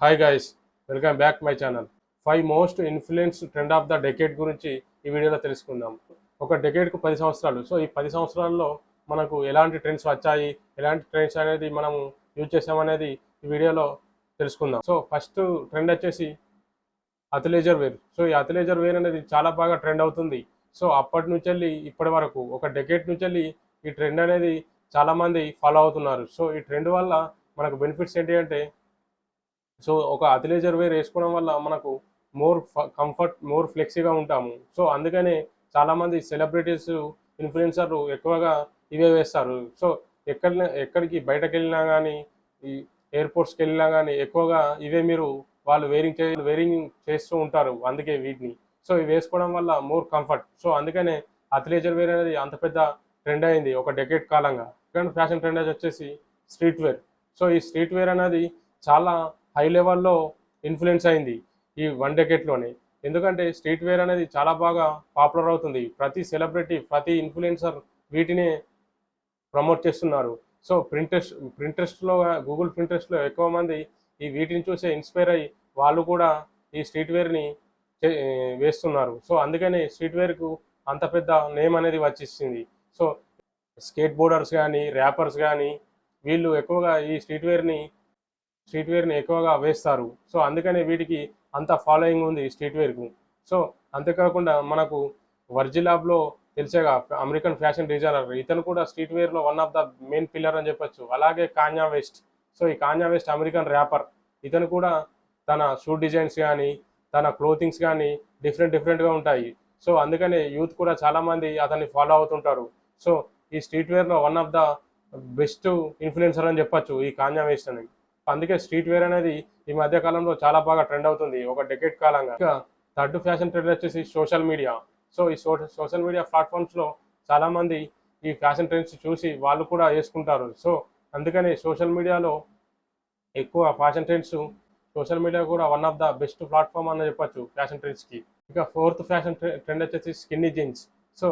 Hi guys, welcome back my channel. 5 most influence trend of the decade గురించి ఈ వీడియోలో తెలుసుకుందాం. ఒక డెకేడ్కు 10 సంవత్సరాలు. సో ఈ 10 సంవత్సరాల్లో మనకు ఎలాంటి ట్రెండ్స్ వచ్చాయి, ఎలాంటి ట్రెండ్స్ అనేది మనము యూజ్ చేసామనేది ఈ వీడియోలో తెలుసుకుందాం. సో ఫస్ట్ ట్రెండ్ వచ్చేసి అథ్లెజర్ వేర్. సో ఈ అథ్లెజర్ వేర్ అనేది చాలా బాగా ట్రెండ్ అవుతుంది. సో అప్పటి నుంచి వెళ్ళి ఇప్పటి వరకు ఒక డెకేడ్ నుంచి వెళ్ళి ఈ ట్రెండ్ అనేది చాలామంది ఫాలో అవుతున్నారు. సో ఈ ట్రెండ్ వల్ల మనకు బెనిఫిట్స్ ఏంటి అంటే, సో ఒక అథ్లెజర్ వేర్ వేసుకోవడం వల్ల మనకు కంఫర్ట్, మోర్ ఫ్లెక్సీగా ఉంటాము. సో అందుకనే చాలామంది సెలబ్రిటీస్, ఇన్ఫ్లుయెన్సర్లు ఎక్కువగా ఇవే వేస్తారు. సో ఎక్కడికి బయటకు వెళ్ళినా కానీ, ఈ ఎయిర్పోర్ట్స్కి వెళ్ళినా కానీ ఎక్కువగా ఇవే మీరు వాళ్ళు వేరింగ్ చేస్తూ ఉంటారు. అందుకే వీటిని సో ఇవి వేసుకోవడం వల్ల మోర్ కంఫర్ట్. సో అందుకనే అథ్లెజర్ వేర్ అనేది అంత పెద్ద ట్రెండ్ అయింది ఒక డెకేడ్ కాలంగా. సెకండ్ ఫ్యాషన్ ట్రెండ్ వచ్చేసి స్ట్రీట్ వేర్. సో ఈ స్ట్రీట్ వేర్ అనేది చాలా హై లెవెల్లో ఇన్ఫ్లుయెన్స్ అయింది ఈ వన్ డెకేడ్లోనే. ఎందుకంటే స్ట్రీట్ వేర్ అనేది చాలా బాగా పాపులర్ అవుతుంది. ప్రతి సెలబ్రిటీ, ప్రతి ఇన్ఫ్లుయెన్సర్ వీటినే ప్రమోట్ చేస్తున్నారు. సో ప్రింట్రెస్ట్లో, గూగుల్ ప్రింట్రెస్ట్లో ఎక్కువ మంది ఈ వీటిని చూసే ఇన్స్పైర్ అయ్యి వాళ్ళు కూడా ఈ స్ట్రీట్ వేర్ని వేస్తున్నారు. సో అందుకనే స్ట్రీట్ వేర్కు అంత పెద్ద నేమ్ అనేది వచ్చేసింది. సో స్కేట్ బోర్డర్స్ కానీ, ర్యాపర్స్ కానీ వీళ్ళు ఎక్కువగా ఈ స్ట్రీట్ వేర్ని ఎక్కువగా వేస్తారు. సో అందుకనే వీటికి అంత ఫాలోయింగ్ ఉంది స్ట్రీట్ వేర్కు. సో అంతేకాకుండా మనకు వర్జిలాబ్లో తెలిసేగా, అమెరికన్ ఫ్యాషన్ డిజైనర్, ఇతను కూడా స్ట్రీట్ వేర్లో one of the main pillar అని చెప్పొచ్చు. అలాగే కాన్యా వెస్ట్. సో ఈ కాన్యా వెస్ట్ అమెరికన్ ర్యాపర్. ఇతను కూడా తన షూట్ డిజైన్స్ కానీ, తన క్లోతింగ్స్ కానీ డిఫరెంట్గా ఉంటాయి. సో అందుకనే యూత్ కూడా చాలామంది అతన్ని ఫాలో అవుతుంటారు. సో ఈ స్ట్రీట్ వేర్లో one of the best influencer అని చెప్పొచ్చు ఈ కాన్యా వెస్ట్ అని. అందుకే స్ట్రీట్ వేర్ అనేది ఈ మధ్య కాలంలో చాలా బాగా ట్రెండ్ అవుతుంది ఒక డెకేడ్ కాలంగా. ఇంకా థర్డ్ ఫ్యాషన్ ట్రెండ్ వచ్చేసి సోషల్ మీడియా. సో ఈ సోషల్ మీడియా ప్లాట్ఫామ్స్లో చాలామంది ఈ ఫ్యాషన్ ట్రెండ్స్ చూసి వాళ్ళు కూడా వేసుకుంటారు. సో అందుకని సోషల్ మీడియాలో ఎక్కువ ఫ్యాషన్ ట్రెండ్స్, సోషల్ మీడియా కూడా one of the best platform అని చెప్పొచ్చు ఫ్యాషన్ ట్రెండ్స్కి. ఇక ఫోర్త్ ఫ్యాషన్ ట్రెండ్ వచ్చేసి స్కిన్నీ జీన్స్. సో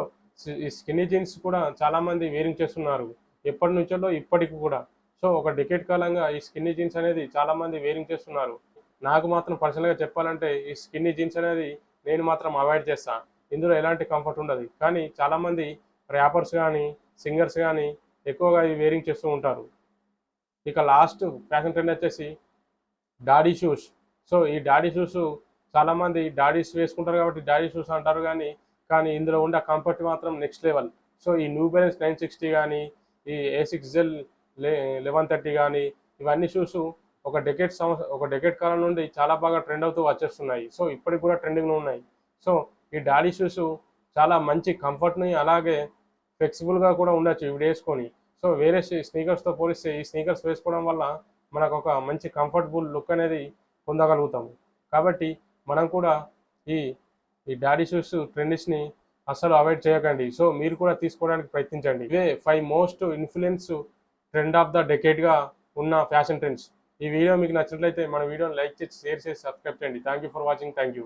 ఈ స్కిన్నీ జీన్స్ కూడా చాలామంది వేరింగ్ చేస్తున్నారు ఎప్పటి నుంచో ఇప్పటికి కూడా. సో ఒక డెకేడ్ కాలంగా ఈ స్కిన్నీ జీన్స్ అనేది చాలామంది వేరింగ్ చేస్తున్నారు. నాకు మాత్రం పర్సనల్గా చెప్పాలంటే ఈ స్కిన్నీ జీన్స్ అనేది నేను మాత్రం అవాయిడ్ చేస్తాను. ఇందులో ఎలాంటి కంఫర్ట్ ఉండదు. కానీ చాలామంది ర్యాపర్స్ కానీ, సింగర్స్ కానీ ఎక్కువగా ఈ వేరింగ్ చేస్తూ ఉంటారు. ఇక లాస్ట్ ఫ్యాషన్ ట్రెండ్ వచ్చేసి డాడీ షూస్. సో ఈ డాడీ షూస్ చాలామంది డాడీస్ వేసుకుంటారు కాబట్టి డాడీ షూస్ అంటారు, కానీ ఇందులో ఉండే కంఫర్ట్ మాత్రం నెక్స్ట్ లెవెల్. సో ఈ న్యూ బ్యాలెన్స్ 960 కానీ, ఈ A6 1130 కానీ, ఇవన్నీ షూస్ ఒక డెకేడ్ కాలం నుండి చాలా బాగా ట్రెండ్ అవుతూ వచ్చేస్తున్నాయి. సో ఇప్పటికి కూడా ట్రెండింగ్లో ఉన్నాయి. సో ఈ డాడీ షూస్ చాలా మంచి కంఫర్ట్ని, అలాగే ఫ్లెక్సిబుల్గా కూడా ఉండొచ్చు ఇవి వేసుకొని. సో వేరే స్నీకర్స్తో పోలిస్తే ఈ స్నీకర్స్ వేసుకోవడం వల్ల మనకు ఒక మంచి కంఫర్టబుల్ లుక్ అనేది పొందగలుగుతాము. కాబట్టి మనం కూడా ఈ ఈ డాడీ షూస్ ట్రెండ్స్ని అస్సలు అవాయిడ్ చేయకండి. సో మీరు కూడా తీసుకోవడానికి ప్రయత్నించండి. ఇవే 5 most influence trend of the డెకేడ్గా ఉన్న ఫ్యాషన్ ట్రెండ్స్. ఈ వీడియో మీకు నచ్చినట్లయితే మన వీడియోని లైక్ చేసి, షేర్ చేసి, సబ్స్క్రైబ్ చేయండి. Thank you for watching. Thank you.